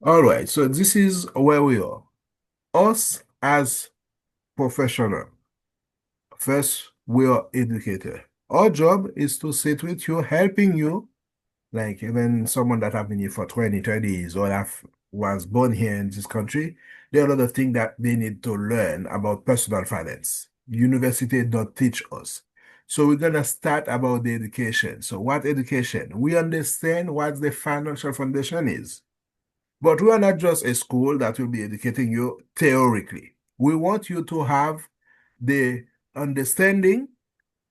All right, so this is where we are. Us as professional, first, we are educator. Our job is to sit with you, helping you, like even someone that have been here for 20, 30 years or that was born here in this country, there are a lot of things that they need to learn about personal finance. University don't teach us. So we're gonna start about the education. So what education? We understand what the financial foundation is. But we are not just a school that will be educating you theoretically. We want you to have the understanding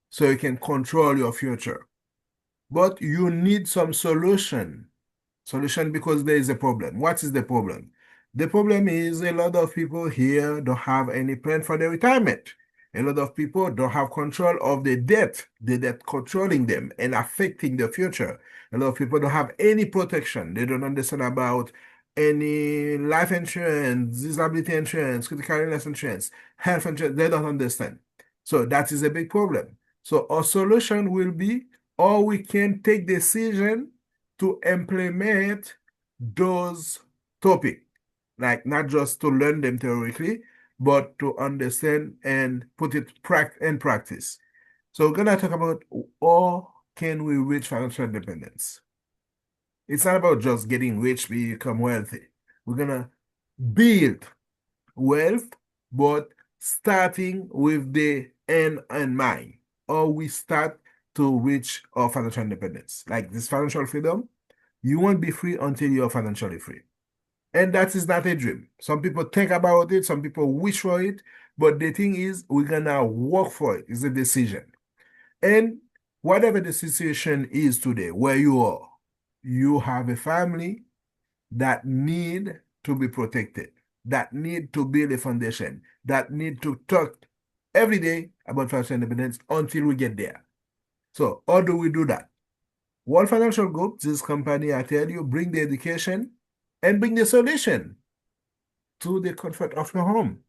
so you can control your future. But you need some solution. Solution because there is a problem. What is the problem? The problem is a lot of people here don't have any plan for their retirement. A lot of people don't have control of the debt controlling them and affecting their future. A lot of people don't have any protection. They don't understand about any life insurance, disability insurance, critical illness insurance, health insurance. They don't understand. So that is a big problem. So our solution will be, or we can take decision to implement those topics, like not just to learn them theoretically, but to understand and put it in practice. So we're gonna talk about how can we reach financial independence. It's not about just getting rich, become wealthy. We're gonna build wealth, but starting with the end in mind, or we start to reach our financial independence. Like this financial freedom, you won't be free until you're financially free. And that is not a dream. Some people think about it, some people wish for it, but the thing is, we're gonna work for it. It's a decision. And whatever the situation is today, where you are, you have a family that need to be protected, that need to build a foundation, that need to talk every day about financial independence until we get there. So how do we do that? World Financial Group, this company, I tell you, bring the education and bring the solution to the comfort of your home.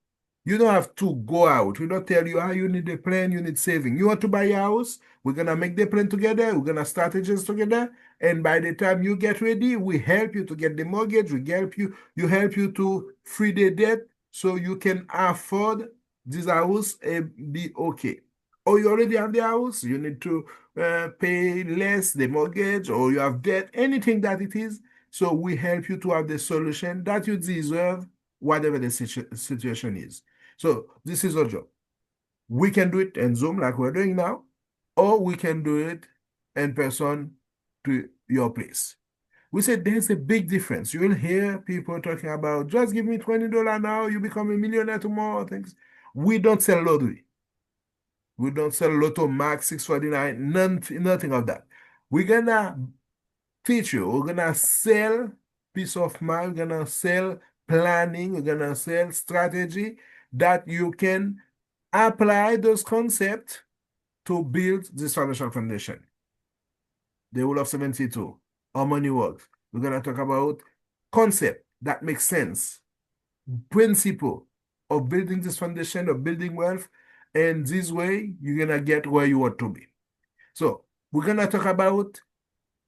You don't have to go out. We don't tell you, you need a plan, you need saving. You want to buy a house? We're gonna make the plan together, we're gonna strategize together. And by the time you get ready, we help you to get the mortgage, help you to free the debt so you can afford this house and be okay. Or you already have the house, you need to pay less the mortgage, or you have debt, anything that it is. So we help you to have the solution that you deserve, whatever the situation is. So this is our job. We can do it in Zoom like we're doing now, or we can do it in person to your place. We said there's a big difference. You will hear people talking about just give me $20 now, you become a millionaire tomorrow. Things. We don't sell lottery. We don't sell Lotto Max 649, nothing of that. We're gonna teach you. We're gonna sell peace of mind. We're gonna sell planning. We're gonna sell strategy that you can apply those concepts to build this financial foundation. The rule of 72, how money works. We're gonna talk about concept that makes sense, principle of building this foundation, of building wealth, and this way you're gonna get where you want to be. So we're gonna talk about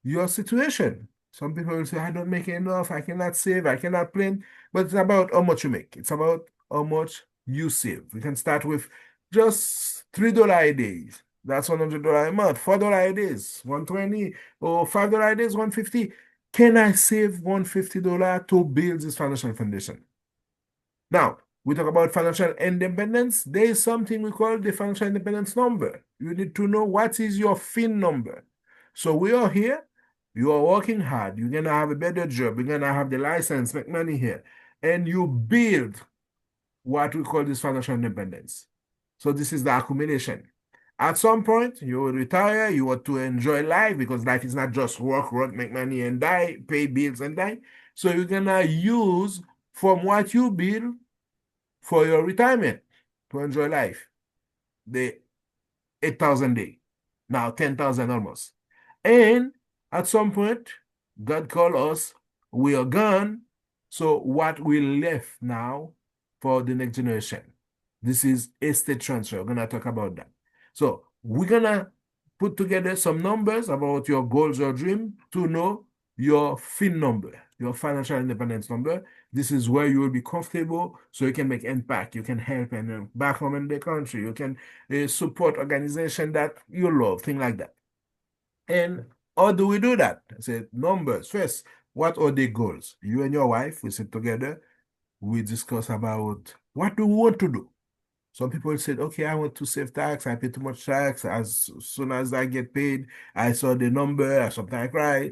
your situation. Some people will say, I don't make enough, I cannot save, I cannot plan. But it's about how much you make. It's about how much you save. We can start with just $3 a day. That's $100 a month. $4 a day is 120, or $5 a day is 150. Can I save $150 to build this financial foundation? Now, we talk about financial independence. There is something we call the financial independence number. You need to know what is your FIN number. So we are here. You are working hard. You're going to have a better job. You're going to have the license, make money here. And you build what we call this financial independence. So this is the accumulation. At some point, you will retire. You want to enjoy life because life is not just work, work, make money and die, pay bills and die. So you're going to use from what you build for your retirement to enjoy life. The 8,000 day, now 10,000 almost. And at some point, God called us, we are gone. So what we left now for the next generation? This is estate transfer. We're gonna talk about that. So we're gonna put together some numbers about your goals or dream to know your FIN number, your financial independence number. This is where you will be comfortable so you can make impact. You can help and back home in the country. You can support organization that you love, things like that. And how do we do that? I said numbers. First, what are the goals? You and your wife, we sit together, we discuss about what do we want to do. Some people said, okay, I want to save tax. I pay too much tax. As soon as I get paid, I saw the number, sometimes I cry.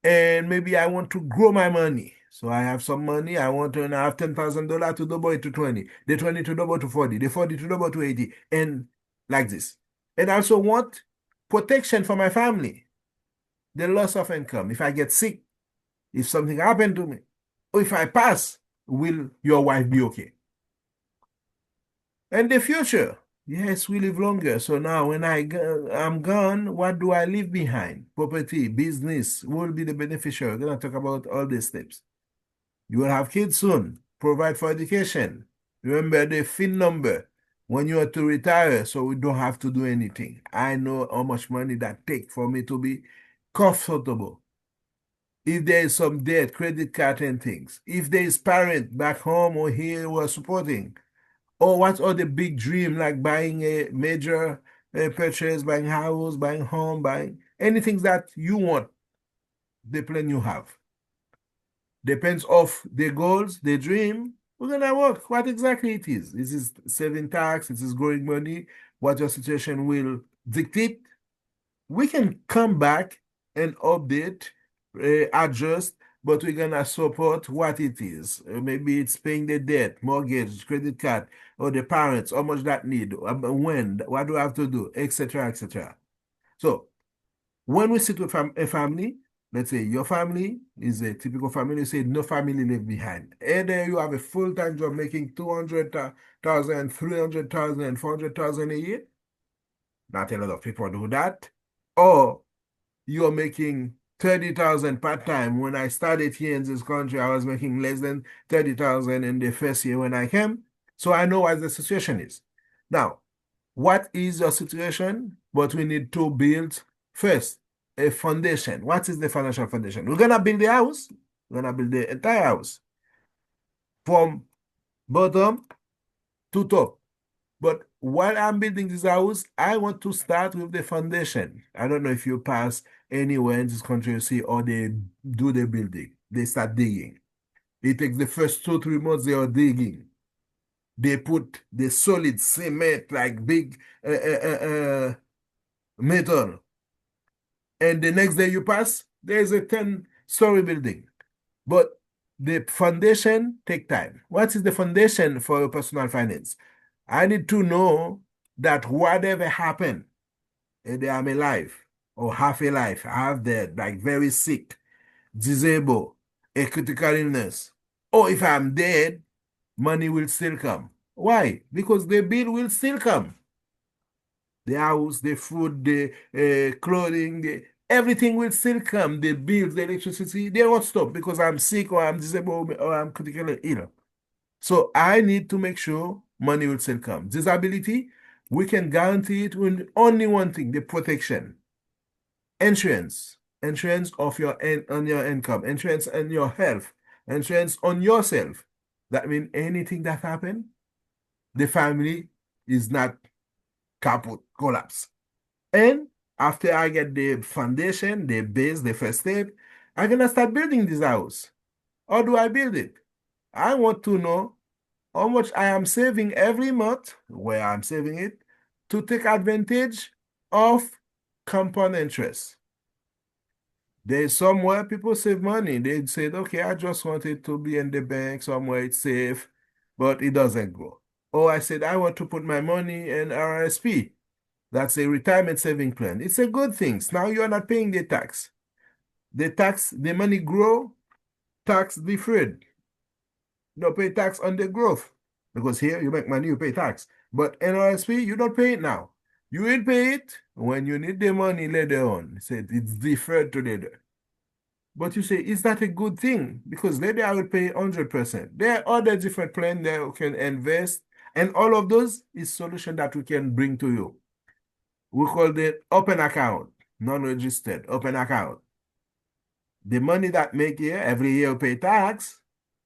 And maybe I want to grow my money. So I have some money. I want to have $10,000 to double it to 20, the 20 to double to 40, the 40 to double to 80, and like this. And I also want protection for my family, the loss of income. If I get sick, if something happened to me, or if I pass, will your wife be okay? And the future, yes, we live longer. So now when I'm gone, what do I leave behind? Property, business, who will be the beneficiary? We're going to talk about all these steps. You will have kids soon. Provide for education. Remember the FIN number when you are to retire, so we don't have to do anything. I know how much money that takes for me to be comfortable. If there is some debt, credit card and things. If there is parent back home or here who are supporting. Or what are the big dream like buying a major purchase, buying house, buying home, buying anything that you want, the plan you have. Depends of the goals, the dream. We're gonna work what exactly it is. Is it saving tax? Is it growing money? What your situation will dictate? We can come back and update, adjust, but we're gonna support what it is. Maybe it's paying the debt, mortgage, credit card, or the parents, how much that need, when, what do I have to do, etc., etc. So when we sit with a family, let's say your family is a typical family, you say no family left behind. Either you have a full-time job making 200,000, 300,000, and 400,000 a year. Not a lot of people do that. Or you're making 30,000 part-time. When I started here in this country, I was making less than 30,000 in the first year when I came. So I know what the situation is. Now, what is your situation? But we need to build first a foundation. What is the financial foundation? We're gonna build the house. We're gonna build the entire house from bottom to top. But while I'm building this house, I want to start with the foundation. I don't know if you pass anywhere in this country, you see how they do the building. They start digging. It takes the first 2, 3 months they are digging. They put the solid cement, like big metal. And the next day you pass, there's a 10-story building. But the foundation take time. What is the foundation for your personal finance? I need to know that whatever happened, either I'm alive or half alive, half dead, like very sick, disabled, a critical illness, or if I'm dead, money will still come. Why? Because the bill will still come. The house, the food, the clothing, everything will still come. The bills, the electricity, they won't stop because I'm sick or I'm disabled or I'm critically ill. So I need to make sure money will still come. Disability, we can guarantee it with only one thing, the protection. Insurance. Insurance of your on your income, insurance on your health, insurance on yourself. That means anything that happen, the family is not kaput, collapse. And after I get the foundation, the base, the first step, I'm gonna start building this house. How do I build it? I want to know how much I am saving every month, where I'm saving it, to take advantage of compound interest. There's somewhere people save money. They said, okay, I just want it to be in the bank somewhere it's safe, but it doesn't grow. Or I said, I want to put my money in RSP. That's a retirement saving plan. It's a good thing. Now you're not paying the tax. The money grow, tax deferred. No pay tax on the growth. Because here you make money, you pay tax. But NRSP, you don't pay it now. You will pay it when you need the money later on. Said it's deferred to later. But you say, is that a good thing? Because later I will pay 100%. There are other different plans that you can invest, and all of those is solution that we can bring to you. We call it open account, non-registered, open account. The money that make here, every year you pay tax.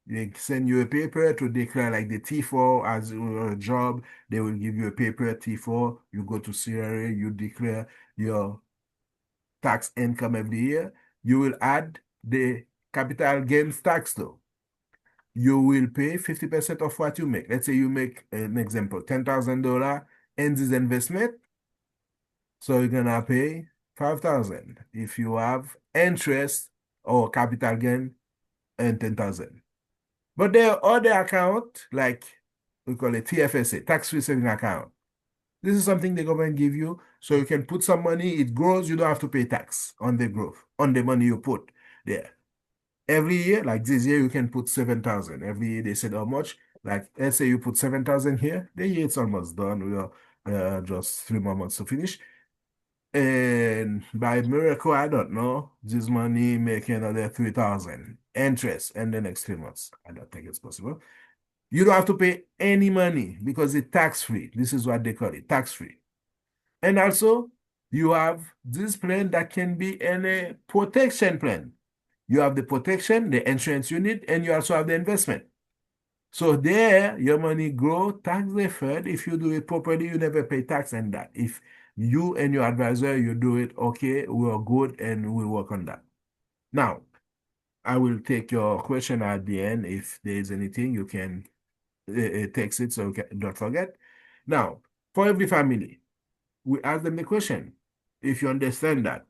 They send you a paper to declare like the T4 as a job. They will give you a paper, T4. You go to CRA, you declare your tax income every year. You will add the capital gains tax though. You will pay 50% of what you make. Let's say you make an example, $10,000 in this investment. So you're gonna pay 5,000 if you have interest or capital gain and 10,000. But there are other account like we call it TFSA, tax-free saving account. This is something the government give you so you can put some money, it grows, you don't have to pay tax on the growth, on the money you put there. Every year, like this year, you can put 7,000. Every year they said how much. Like let's say you put 7,000 here, the year it's almost done. We are just 3 more months to finish. And by miracle, I don't know, this money make another 3,000 interest in the next 3 months. I don't think it's possible. You don't have to pay any money because it's tax-free. This is what they call it, tax-free. And also, you have this plan that can be in a protection plan. You have the protection, the insurance you need, and you also have the investment. So there, your money grow tax deferred. If you do it properly, you never pay tax on that. If you and your advisor, you do it, okay, we are good and we work on that. Now, I will take your question at the end. If there is anything, you can text it so you don't forget. Now, for every family, we ask them the question. If you understand that,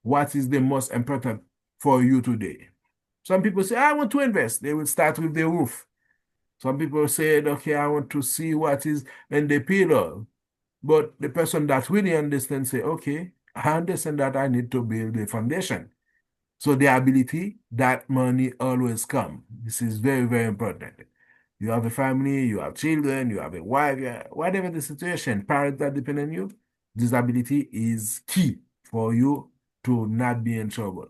what is the most important for you today? Some people say, I want to invest. They will start with the roof. Some people said, okay, I want to see what is in the pillar. But the person that really understands say, okay, I understand that I need to build the foundation. So the ability, that money always come. This is very, very important. You have a family, you have children, you have a wife, whatever the situation, parents that depend on you, this ability is key for you to not be in trouble.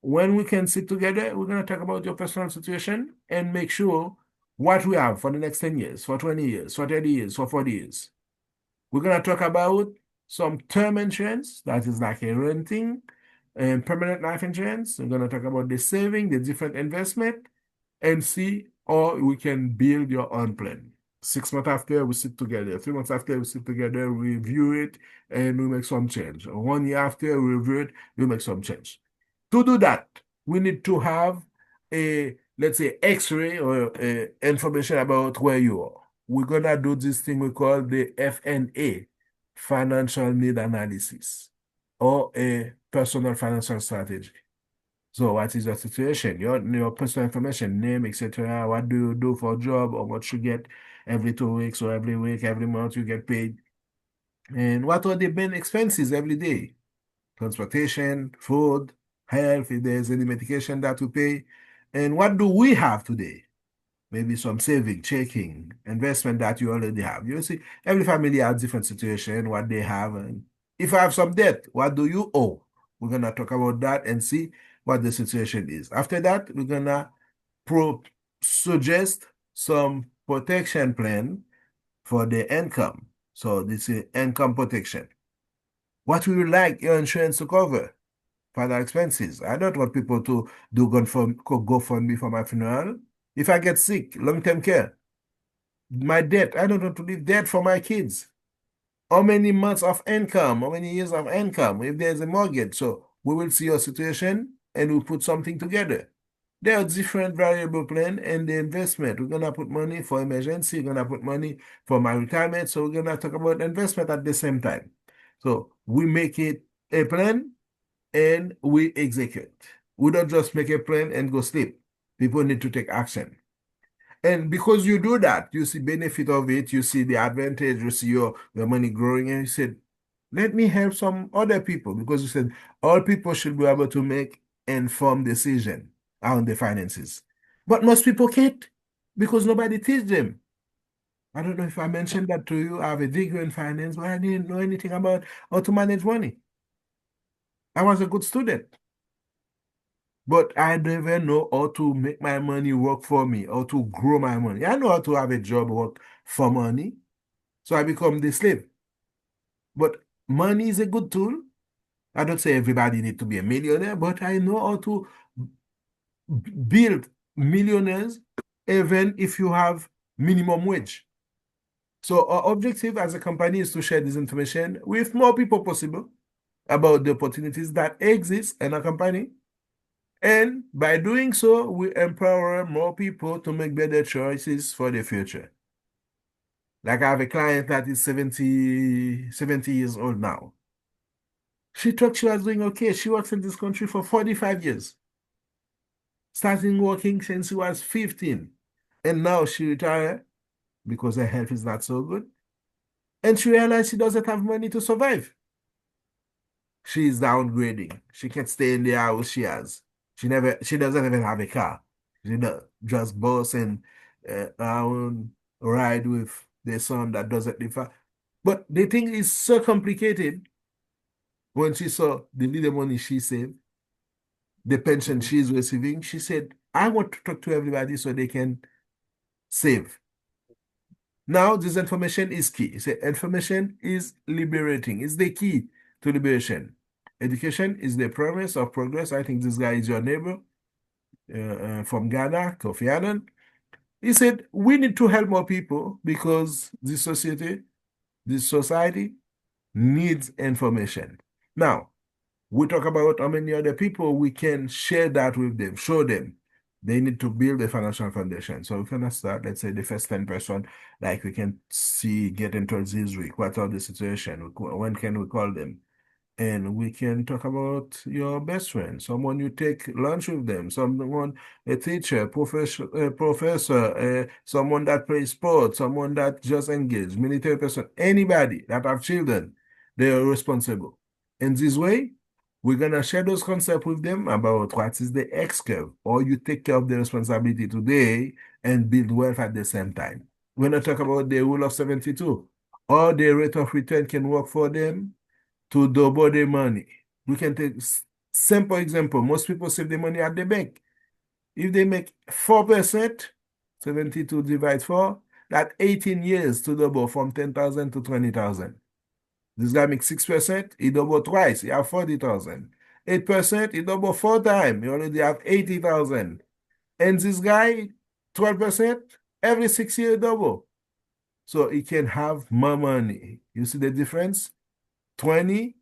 When we can sit together, we're going to talk about your personal situation and make sure what we have for the next 10 years, for 20 years, for 30 years, for 40 years. We're going to talk about some term insurance, that is like a renting and permanent life insurance. We're going to talk about the saving, the different investment, and see how we can build your own plan. 6 months after, we sit together. 3 months after, we sit together, review it, and we make some change. 1 year after, we review it, we make some change. To do that, we need to have a, let's say, X-ray or information about where you are. We're gonna do this thing we call the FNA, Financial Need Analysis, or a personal financial strategy. So what is your situation? Your personal information, name, etc. What do you do for a job, or what you get every 2 weeks or every week, every month you get paid? And what are the main expenses every day? Transportation, food, health, if there's any medication that we pay. And what do we have today? Maybe some saving, checking, investment that you already have. You see, every family has different situation, what they have. And if I have some debt, what do you owe? We're going to talk about that and see what the situation is. After that, we're going to suggest some protection plan for the income. So this is income protection. What would you like your insurance to cover? Final expenses. I don't want people to do GoFundMe for my funeral. If I get sick, long-term care, my debt, I don't want to leave debt for my kids. How many months of income, how many years of income, if there's a mortgage. So we will see your situation and we'll put something together. There are different variable plan and the investment. We're gonna put money for emergency, we're gonna put money for my retirement. So we're gonna talk about investment at the same time. So we make it a plan and we execute. We don't just make a plan and go sleep. People need to take action. And because you do that, you see benefit of it, you see the advantage, you see your money growing, and you said, let me help some other people because you said all people should be able to make informed decision on the finances. But most people can't because nobody teach them. I don't know if I mentioned that to you. I have a degree in finance, but I didn't know anything about how to manage money. I was a good student, but I never know how to make my money work for me, how to grow my money. I know how to have a job work for money, so I become the slave. But money is a good tool. I don't say everybody need to be a millionaire, but I know how to build millionaires even if you have minimum wage. So our objective as a company is to share this information with more people possible about the opportunities that exist in a company. And by doing so, we empower more people to make better choices for the future. Like I have a client that is 70 years old now. She thought she was doing okay. She works in this country for 45 years, starting working since she was 15. And now she retired because her health is not so good. And she realized she doesn't have money to survive. She is downgrading. She can't stay in the house she has. She doesn't even have a car. She just boss and own ride with the son that doesn't live far. But the thing is so complicated when she saw the little money she saved, the pension she's receiving, she said, I want to talk to everybody so they can save. Now, this information is key. So information is liberating. It's the key to liberation. Education is the promise of progress. I think this guy is your neighbor from Ghana, Kofi Annan. He said, we need to help more people because this society needs information. Now, we talk about how many other people we can share that with them, show them. They need to build a financial foundation. So we can start, let's say, the first 10%, like we can see getting towards this week. What are the situation? When can we call them? And we can talk about your best friend, someone you take lunch with them, someone, a teacher, professor, someone that plays sports, someone that just engaged, military person, anybody that have children, they are responsible. In this way, we're gonna share those concepts with them about what is the X curve, or you take care of the responsibility today and build wealth at the same time. We're gonna talk about the rule of 72, or the rate of return can work for them to double the money. We can take simple example. Most people save the money at the bank. If they make 4%, 72 divided 4, that 18 years to double from 10,000 to 20,000. This guy makes 6%, he double twice, he have 40,000. 8%, he double 4 times, he already have 80,000. And this guy, 12%, every 6 years double. So he can have more money. You see the difference? 20,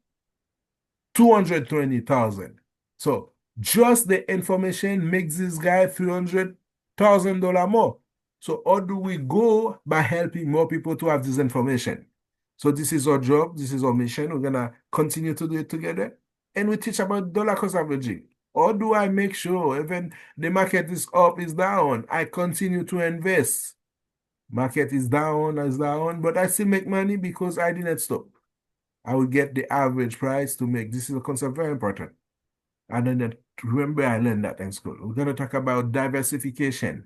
220,000. So just the information makes this guy $300,000 more. So how do we go by helping more people to have this information? So this is our job. This is our mission. We're gonna continue to do it together. And we teach about dollar cost averaging. How do I make sure even the market is up, is down, I continue to invest? Market is down, but I still make money because I didn't stop. I will get the average price to make. This is a concept very important. And then remember, I learned that in school. We're going to talk about diversification.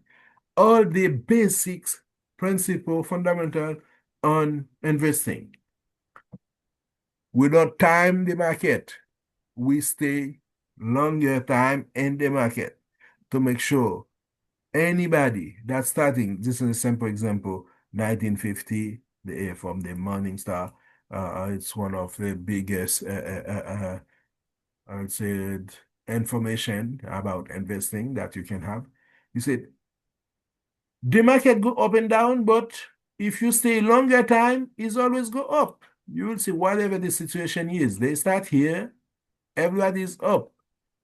All the basics, principle, fundamental on investing. We don't time the market. We stay longer time in the market to make sure anybody that's starting, this is a simple example, 1950, from the Morning Star, it's one of the biggest, I would say, information about investing that you can have. You said, the market go up and down, but if you stay longer time, it's always go up. You will see whatever the situation is. They start here, everybody's up.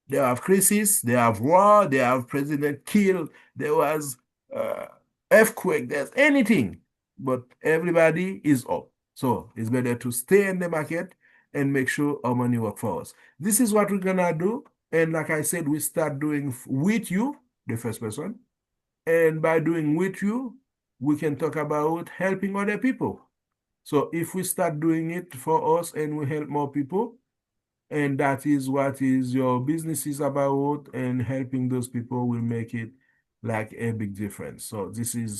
They have crisis, they have war, they have president killed, there was uh, earthquake, there's anything, but everybody is up. So it's better to stay in the market and make sure our money work for us. This is what we're gonna do. And like I said, we start doing with you, the first person. And by doing with you, we can talk about helping other people. So if we start doing it for us and we help more people, and that is what is your business is about, and helping those people will make it like a big difference. So this is